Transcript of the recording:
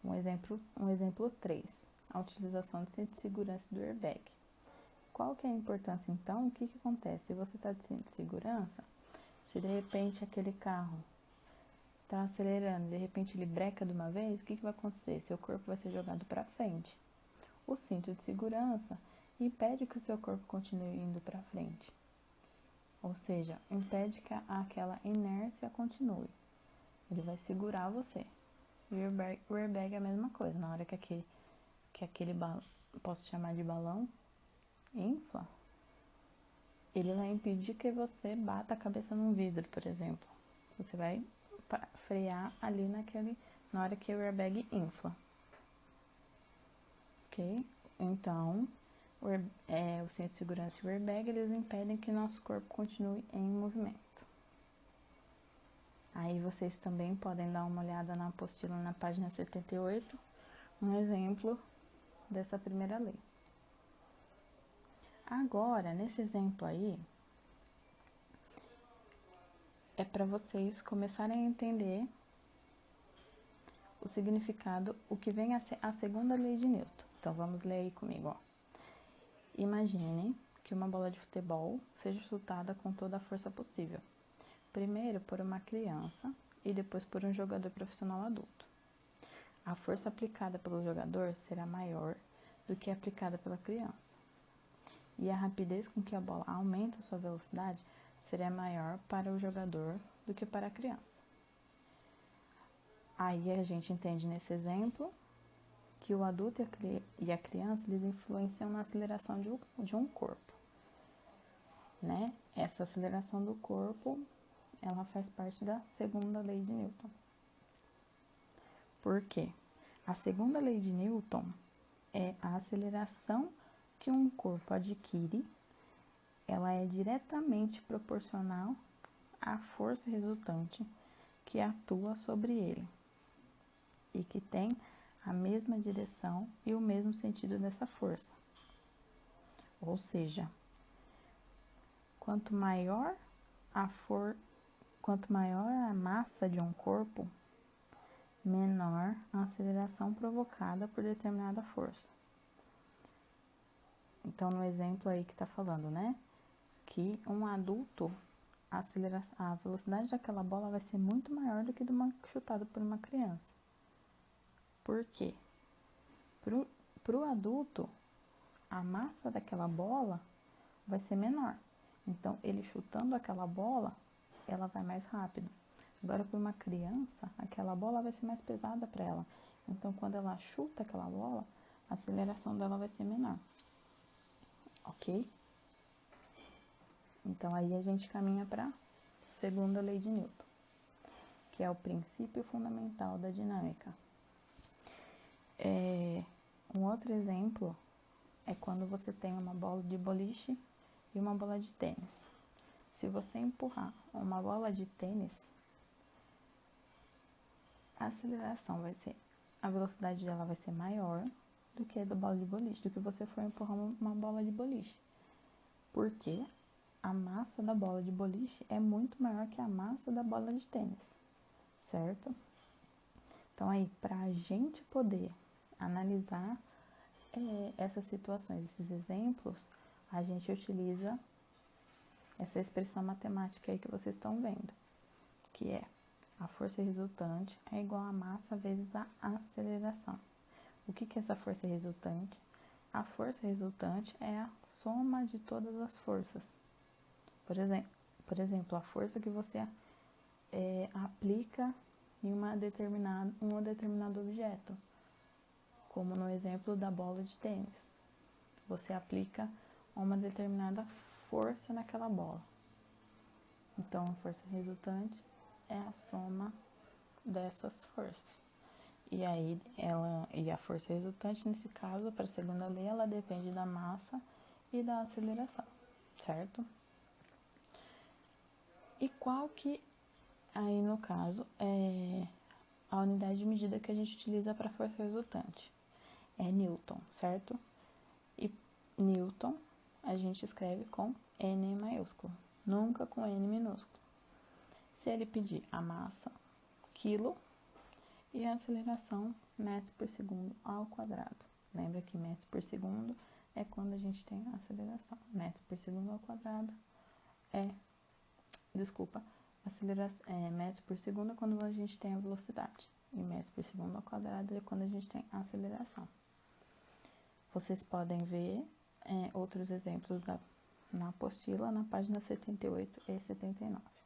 Um exemplo 3, a utilização do cinto de segurança do airbag. Qual que é a importância, então? O que acontece? Se você está de cinto de segurança, se de repente aquele carro está acelerando, de repente ele breca de uma vez, o que vai acontecer? Seu corpo vai ser jogado para frente. O cinto de segurança impede que o seu corpo continue indo para frente. Ou seja, impede que aquela inércia continue. Ele vai segurar você. E o airbag é a mesma coisa. Na hora que aquele balão, posso chamar de balão, infla, ele vai impedir que você bata a cabeça num vidro, por exemplo. Você vai frear ali na hora que o airbag infla. Ok? Então, o cinto de segurança e o airbag, eles impedem que nosso corpo continue em movimento. Aí vocês também podem dar uma olhada na apostila na página 78, um exemplo dessa primeira lei. Agora, nesse exemplo aí, é para vocês começarem a entender o significado, o que vem a ser a segunda lei de Newton. Então, vamos ler aí comigo, ó. Imagine que uma bola de futebol seja chutada com toda a força possível. Primeiro por uma criança e depois por um jogador profissional adulto. A força aplicada pelo jogador será maior do que a aplicada pela criança. E a rapidez com que a bola aumenta sua velocidade será maior para o jogador do que para a criança. Aí a gente entende nesse exemplo que o adulto e a criança, eles influenciam na aceleração de um corpo, né? Essa aceleração do corpo, ela faz parte da segunda lei de Newton. Por quê? A segunda lei de Newton é a aceleração que um corpo adquire, ela é diretamente proporcional à força resultante que atua sobre ele e que tem a mesma direção e o mesmo sentido dessa força. Ou seja, quanto maior a massa de um corpo, menor a aceleração provocada por determinada força. Então, no exemplo aí que tá falando, né? Que um adulto, a velocidade daquela bola vai ser muito maior do que de uma chutada por uma criança. Por quê? Pro adulto, a massa daquela bola vai ser menor. Então, ele chutando aquela bola, ela vai mais rápido. Agora, para uma criança, aquela bola vai ser mais pesada para ela. Então, quando ela chuta aquela bola, a aceleração dela vai ser menor. Ok? Então, aí a gente caminha para a segunda lei de Newton, que é o princípio fundamental da dinâmica. Um outro exemplo é quando você tem uma bola de boliche e uma bola de tênis. Se você empurrar uma bola de tênis, a velocidade dela vai ser maior do que a da bola de boliche, do que você for empurrar uma bola de boliche. Porque a massa da bola de boliche é muito maior que a massa da bola de tênis, certo? Então, aí, para a gente poder analisar essas situações, esses exemplos, a gente utiliza essa expressão matemática aí que vocês estão vendo, que é a força resultante é igual a massa vezes a aceleração. O que é essa força resultante? A força resultante é a soma de todas as forças. Por exemplo, a força que você aplica em um determinado objeto, como no exemplo da bola de tênis. Você aplica uma determinada força naquela bola. Então, a força resultante é a soma dessas forças. E aí, a força resultante, nesse caso, para a segunda lei, ela depende da massa e da aceleração, certo? E qual que, aí no caso, é a unidade de medida que a gente utiliza para a força resultante? É Newton, certo? E Newton a gente escreve com N maiúsculo, nunca com N minúsculo. Se ele pedir a massa, quilo, e a aceleração, metros por segundo ao quadrado. Lembra que metros por segundo é quando a gente tem a aceleração. Metros por segundo ao quadrado metros por segundo é quando a gente tem a velocidade. E metros por segundo ao quadrado é quando a gente tem a aceleração. Vocês podem ver outros exemplos na apostila, na página 78 e 79.